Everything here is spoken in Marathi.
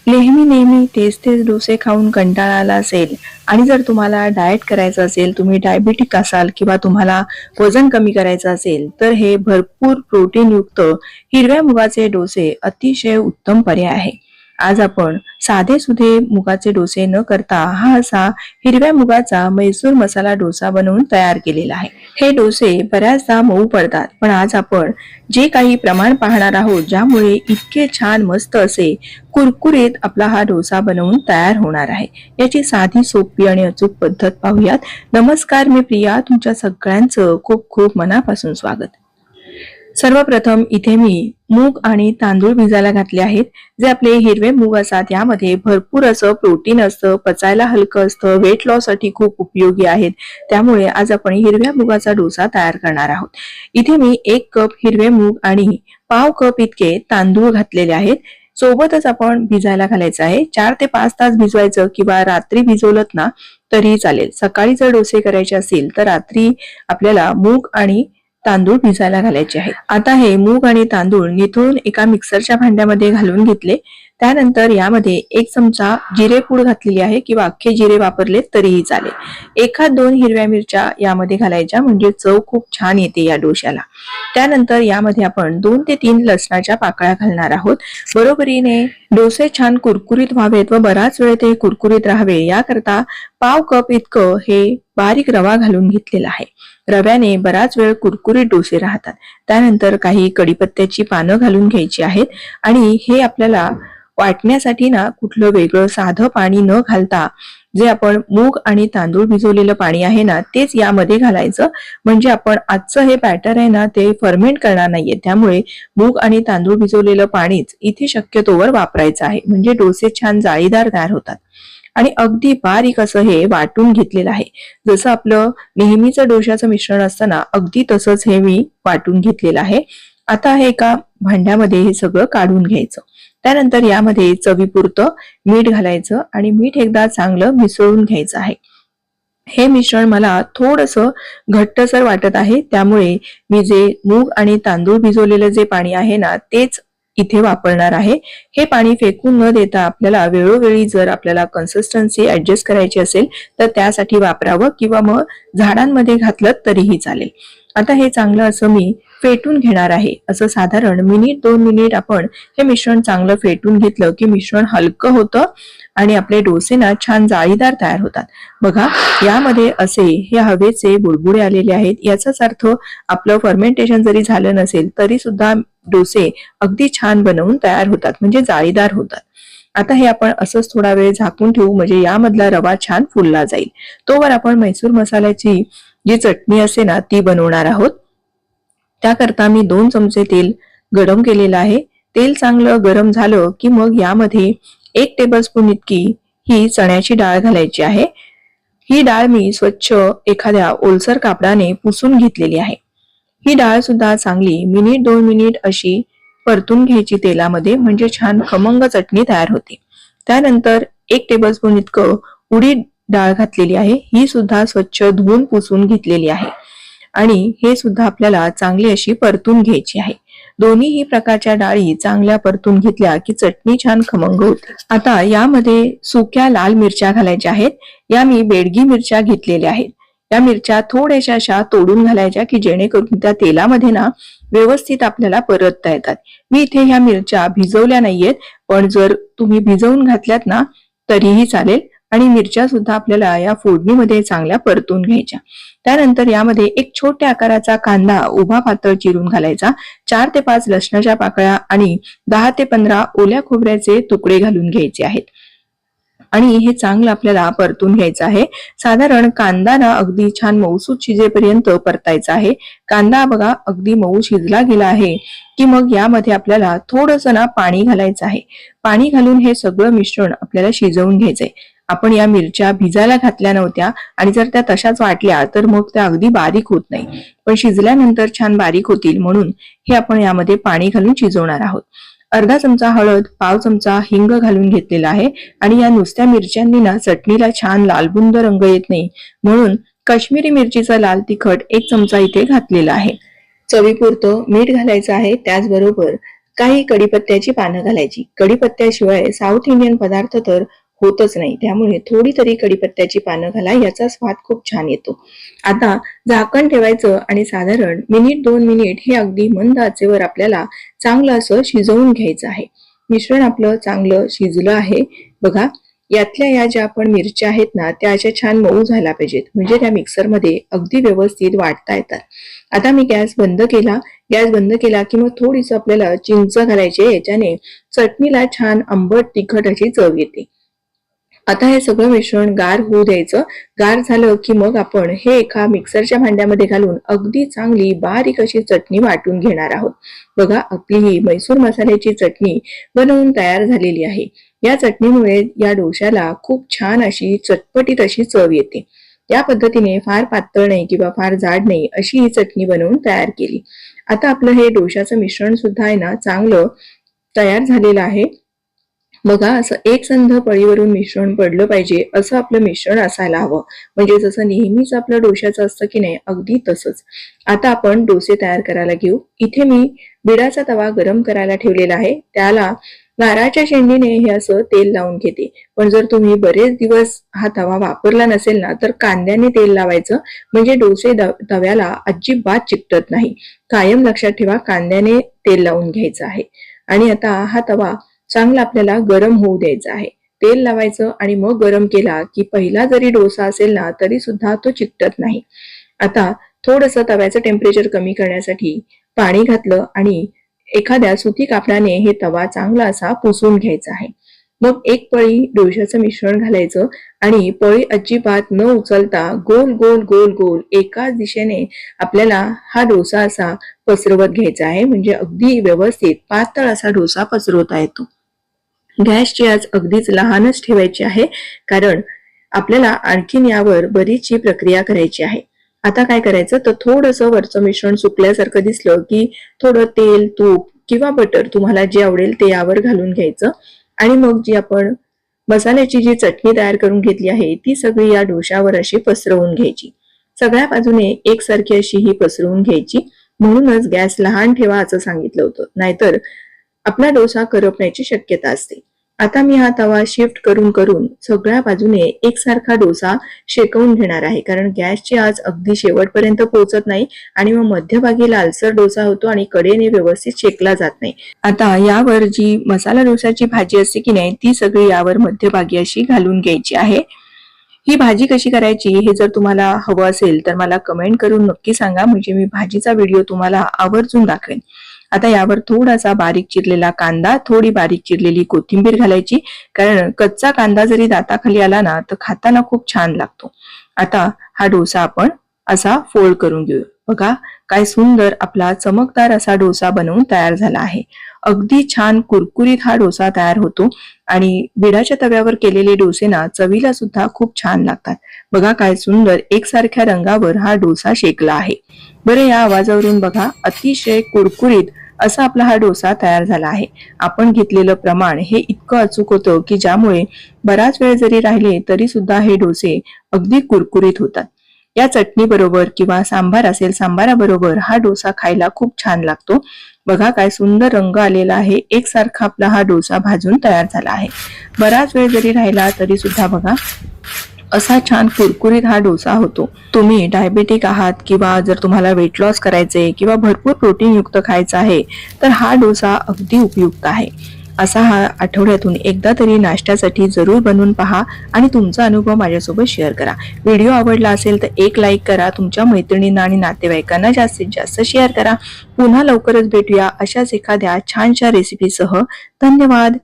नेहमी तेच तेच डोसे खाऊन कंटाळा आला असेल आणि जर तुम्हाला डाएट करायचं असेल, तुम्ही डायबिटिक असाल किंवा तुम्हाला वजन कमी करायचं असेल, तर हे भरपूर प्रोटीन युक्त हिरव्या मुगाचे डोसे अतिशय उत्तम पर्याय आहे. आज आपण साधे सुधे मुगाचे डोसे न करता हा असा हिरव्या मुगाचा मैसूर मसाला डोसा बनवून तयार केलेला आहे. हे डोसे बऱ्याचदा मऊ पडतात, पण आज आपण जे काही प्रमाण पाहणार आहोत, ज्यामुळे इतके छान मस्त असे कुरकुरीत आपला हा डोसा बनवून तयार होणार आहे. याची साधी सोपी आणि अचूक पद्धत पाहूयात. नमस्कार, मी प्रिया, तुमच्या सगळ्यांचं खूप खूप मनापासून स्वागत. सर्वप्रथम इथे मी मूग आणि तांदूळ भिजायला घातले आहेत. जे आपले हिरवे मूग असतात यामध्ये भरपूर असं प्रोटीन असतं, पचायला हलकं असतं, वेट लॉस साठी खूप उपयोगी आहेत. त्यामुळे आज आपण हिरव्या मुगाचा डोसा तयार करणार आहोत. इथे मी 1 कप हिरवे मूग आणि पाव कप इतके तांदूळ घातलेले आहेत. सोबतच आपण भिजायला घालायचं आहे. 4 ते 5 तास भिजवायचं किंवा रात्री भिजवलत ना तरी चालेल. सकाळी जर डोसे करायचे असतील तर रात्री आपल्याला मूग आणि तांदूळ भिजायला घालायचे आहेत. आता हे मूग आणि तांदूळ निथळून एका मिक्सरच्या भांड्यामध्ये घालून घेतले. त्यानंतर यामध्ये 1 चमचा जिरेपूड घातलेली आहे किंवा अख्खे जिरे वापरले तरीही चालेल. 1-2 हिरव्या मिरच्या यामध्ये घालायच्या, म्हणजे चव खूप छान येते या डोश्याला. त्यानंतर यामध्ये आपण 2 ते 3 लसणाच्या पाकळ्या घालणार आहोत. बरोबरीने डोसे छान कुरकुरीत व्हावेत व बराच वेळ ते कुरकुरीत राहावे याकरता पाव कप इतकं हे बारीक रवा घालून घेतलेला आहे. रव्याने बराच वेळ कुरकुरीत डोसे राहतात. त्यानंतर काही कढीपत्त्याची पानं घालून घ्यायची आहेत आणि हे आपल्याला वाटण्यासाठी ना कुठलं वेगळं साधं पाणी न घालता जे आपण मूग आणि तांदूळ भिजवलेलं पाणी आहे ना तेच यामध्ये घालायचं. म्हणजे आपण आजचं हे बॅटर आहे ना ते फर्मेंट करणार नाहीये. त्यामुळे मूग आणि तांदूळ भिजवलेलं पाणीच इथे शक्यतोवर वापरायचं आहे, म्हणजे डोसे छान जाळीदार तयार होतात. आणि अगदी बारीक असं हे वाटून घेतलेलं आहे. जसं आपलं नेहमीचं डोश्याचं मिश्रण असतं ना, अगदी तसंच हे मी वाटून घेतलेलं आहे. आता हे एका भांड्यामध्ये हे सगळं काढून घ्यायचं. त्यानंतर यामध्ये चवीपुरतं मीठ घालायचं आणि मीठ एकदा चांगलं मिसळून घ्यायचं आहे. हे मिश्रण मला थोडंसं घट्टसर वाटत आहे, त्यामुळे मी जे मूग आणि तांदूळ भिजवलेलं जे पाणी आहे ना तेच इथे वापरणार आहे. हे पाणी फेकून न देता आपल्याला वेळोवेळी जर आपल्याला कन्सिस्टन्सी ऍडजस्ट करायची असेल तर त्यासाठी वापरावं किंवा मग झाडांमध्ये घातलं तरीही चालेल. आता हे चांगलं असं मी फेटून घेणार आहे. असं साधारण 1-2 मिनिट आपण हे मिश्रण चांगलं फेटून घेतलं की मिश्रण हलकं होतं आणि आपले डोसे ना छान जाळीदार तयार होतात. बघा, यामध्ये असे हे हवेचे बुडबुडे आलेले आहेत. याचाच अर्थ आपलं फर्मेंटेशन जरी झालं नसेल तरी सुद्धा डोसे अगदी छान बनवून तयार होतात, म्हणजे जाळीदार होतात. आता हे आपण असंच थोडा वेळ झाकून ठेवू, म्हणजे यामधला रवा छान फुलला जाईल. तोवर आपण मैसूर मसाल्याची जी चटणी असते ना ती बनवणार आहोत. त्याकरता मी 2 चमचे तेल गरम केलेलं आहे. तेल चांगलं गरम झालं की मग यामध्ये 1 टेबलस्पून इतकी ही चण्याची डाळ घालायची आहे. ही डाळ मी स्वच्छ एखाद्या ओलसर कापडाने पुसून घेतलेली आहे. ही डाळ सुद्धा चांगली 1-2 मिनिट अशी परतून घ्यायची तेलामध्ये, म्हणजे छान खमंग चटणी तयार होते. त्यानंतर 1 टेबलस्पून इतकं उडीद डाळ घातलेली आहे. ही सुद्धा स्वच्छ धुवून पुसून घेतलेली आहे आणि हे सुद्धा आपल्याला चांगली अशी परतून घ्यायची आहे. दोन्हीही प्रकारच्या डाळी चांगल्या परतून घेतल्या की चटणी छान खमंग होते. आता यामध्ये सुक्या लाल मिरच्या घालायच्या आहेत. या मी बेडगी मिरच्या घेतलेल्या आहेत. या मिरच्या थोड्याशा अशा तोडून घालायच्या की जेणेकरून त्या तेलामध्ये ना व्यवस्थित आपल्याला परतता येतात. मी इथे ह्या मिरच्या भिजवल्या नाहीयेत, पण जर तुम्ही भिजवून घातल्यात ना तरीही चालेल. आणि मिरच्या सुद्धा आपल्याला या फोडणीमध्ये चांगल्या परतून घ्यायच्या. त्यानंतर यामध्ये एक छोट्या आकाराचा कांदा उभा पातळ चिरून घालायचा. 4 ते 5 लसणाच्या पाकळ्या आणि 10 ते 15 ओल्या खोबऱ्याचे तुकडे घालून घ्यायचे आहेत आणि हे चांगलं आपल्याला परतून घ्यायचं आहे. साधारण कांदा ना अगदी छान मऊसूत शिजेपर्यंत परतायचा आहे. कांदा बघा अगदी मऊ शिजला गेला आहे की मग यामध्ये आपल्याला थोडंसं ना पाणी घालायचं आहे. पाणी घालून हे सगळं मिश्रण आपल्याला शिजवून घ्यायचंय. आपण या मिरच्या भिजायला घातल्या नव्हत्या आणि जर त्या तशाच वाटल्या तर मग त्या अगदी बारीक होत नाही, पण शिजल्यानंतर छान बारीक होतील, म्हणून हे आपण यामध्ये पाणी घालून शिजवणार आहोत. अर्धा चमचा हळद, पाव चमचा हिंग घालून घेतलेला आहे आणि या नुसत्या मिरच्यांनी ना चटणीला छान लालबुंद रंग येत नाही, म्हणून काश्मीरी मिरचीचा लाल तिखट 1 चमचा इथे घातलेला आहे. चवीपुरतं मीठ घालायचं आहे. त्याचबरोबर काही कढीपत्त्याची पानं घालायची. कढीपत्त्याशिवाय साऊथ इंडियन पदार्थ तर होतच नाही, त्यामुळे थोडी तरी कढीपत्त्याची पानं घाला, याचा स्वाद खूप छान येतो. आता झाकण ठेवायचं आणि साधारण मिनिट 2 मिनिट हे अगदी मंद आचेवर आपल्याला चांगलं असं शिजवून घ्यायचं आहे. मिश्रण आपलं चांगलं शिजलं आहे बघा. यातल्या या ज्या आपण मिरच्या आहेत ना, त्या अशा छान मऊ झाल्या पाहिजेत, म्हणजे त्या मिक्सरमध्ये अगदी व्यवस्थित वाटता येतात. आता मी गॅस बंद केला. गॅस बंद केला की मग थोडीसं आपल्याला चिंच घालायची, याच्याने चटणीला छान आंबट तिखट अशी चव येते. आता हे सगळं मिश्रण गार होऊ द्यायचं. गार झालं की मग आपण हे एका मिक्सरच्या भांड्यामध्ये घालून अगदी चांगली बारीक अशी चटणी वाटून घेणार आहोत. बघा, आपली ही मैसूर मसाल्याची चटणी बनवून तयार झालेली आहे. या चटणीमुळे या डोश्याला खूप छान अशी चटपटीत अशी चव येते. या पद्धतीने फार पातळ नाही किंवा फार जाड नाही अशी ही चटणी बनवून तयार केली. आता आपलं हे डोश्याचं मिश्रण सुद्धा आहे ना, चांगलं तयार झालेलं आहे. बघा, असं एकसंध पळीवरून मिश्रण पडलं पाहिजे असं आपलं मिश्रण असायला हवं, म्हणजे जसं नेहमीच आपलं डोश्याचं असतं की नाही, अगदी तसंच. आता आपण डोसे तयार करायला घेऊ. इथे मी बिडाचा तवा गरम करायला ठेवलेला आहे. त्याला नारळाच्या शेंडीने हे असं तेल लावून घेते. पण जर तुम्ही बरेच दिवस हा तवा वापरला नसेल ना, तर कांद्याने तेल लावायचं, म्हणजे डोसे तव्याला अजिबात चिकटत नाही. कायम लक्षात ठेवा, कांद्याने तेल लावून घ्यायचं आहे. आणि आता हा तवा चांगला आपल्याला गरम होऊ द्यायचा आहे. तेल लावायचं आणि मग गरम केला की पहिला जरी डोसा असेल ना, तरी सुद्धा तो चिकटत नाही. आता थोडंसं तव्याचं टेम्परेचर कमी करण्यासाठी पाणी घातलं आणि एखाद्या सुती कापडाने हे तवा चांगला असा पुसून घ्यायचा आहे. मग एक पळी डोश्याचं मिश्रण घालायचं आणि पळी अजिबात न उचलता गोल गोल गोल गोल एकाच दिशेने आपल्याला हा डोसा असा पसरवत घ्यायचा आहे, म्हणजे अगदी व्यवस्थित पातळ असा डोसा पसरवता येतो. गॅसची आच अगदीच लहानच ठेवायची आहे, कारण आपल्याला आणखीन यावर बरीचशी प्रक्रिया करायची आहे. आता काय करायचं, तर थोडंसं वरचं मिश्रण सुकल्यासारखं दिसलं की थोडं तेल, तूप किंवा बटर तुम्हाला जे आवडेल ते यावर घालून घ्यायचं आणि मग जी आपण मसाल्याची जी चटणी तयार करून घेतली आहे ती सगळी या डोश्यावर अशी पसरवून घ्यायची. सगळ्या बाजूने एकसारखी अशी ही पसरवून घ्यायची. म्हणूनच गॅस लहान ठेवा असं सांगितलं होतं, नाहीतर आपला डोसा करपण्याची शक्यता असते. आता मी हा तवा शिफ्ट करून करून सगळ्या बाजूने एकसारखा डोसा शेकवून घेणार आहे, कारण गॅसची आच अगदी शेवटपर्यंत पोहोचत नाही आणि मग मध्यभागी लालसर डोसा होतो आणि कडेने व्यवस्थित शेकला जात नाही. आता यावर जी मसाला डोसाची भाजी असते की नाही, ती सगळी यावर मध्यभागी अशी घालून घ्यायची आहे. ही भाजी कशी करायची हे जर तुम्हाला हवं असेल तर मला कमेंट करून नक्की सांगा, म्हणजे मी भाजीचा व्हिडिओ तुम्हाला आवर्जून दाखवेन. आता यावर थोडासा बारीक चिरलेला कांदा, थोडी बारीक चिरलेली कोथिंबीर घालायची, कारण कच्चा कांदा जरी दाताखाली आला ना तर खाताना खूप छान लागतो. आता हा डोसा आपण असा फोल्ड करून घेऊ. बघा, काय सुंदर आपला चमकदार असा डोसा बनवून तयार झाला आहे. अगदी छान कुरकुरीत हा डोसा तयार होतो आणि बिडाच्या तव्यावर केलेले डोसे ना चवीला सुद्धा खूप छान लागतात. बघा, काय सुंदर एकसारख्या रंगावर हा डोसा शेकला आहे. बरं, या आवाजावरून बघा, अतिशय कुरकुरीत असा आपला हा डोसा तयार झाला आहे. आपण घेतलेलं प्रमाण हे इतकं अचूक होतं की ज्यामुळे बराच वेळ जरी राहिले तरी सुद्धा हे डोसे अगदी कुरकुरीत होतात. या चटणी बरोबर किंवा सांबार असेल, सांबाराबरोबर हा डोसा खायला खूप छान लागतो. बघा, काय सुंदर रंग आलेला आहे. एकसारखा आपला हा डोसा भाजून तयार झाला आहे. बराच वेळ जरी राहिला तरी सुद्धा बघा असा छान कुरकुरीत हा डोसा होतो. तुम्ही डायबेटिक आहात किंवा जर तुम्हाला वेट लॉस करायचे किंवा भरपूर प्रोटीन युक्त खायचं आहे तर हा डोसा अगदी उपयुक्त आहे. असा हा आठवड्यातून एकदा तरी नाश्त्यासाठी जरूर बनवून पहा आणि तुमचा अनुभव माझ्यासोबत शेअर करा. व्हिडिओ आवडला असेल तर एक लाईक करा, तुमच्या मैत्रिणींना आणि नातेवाईकांना जास्तीत जास्त शेअर करा. पुन्हा लवकरच भेटूया अशाच एखाद्या छानशा रेसिपीसह. धन्यवाद.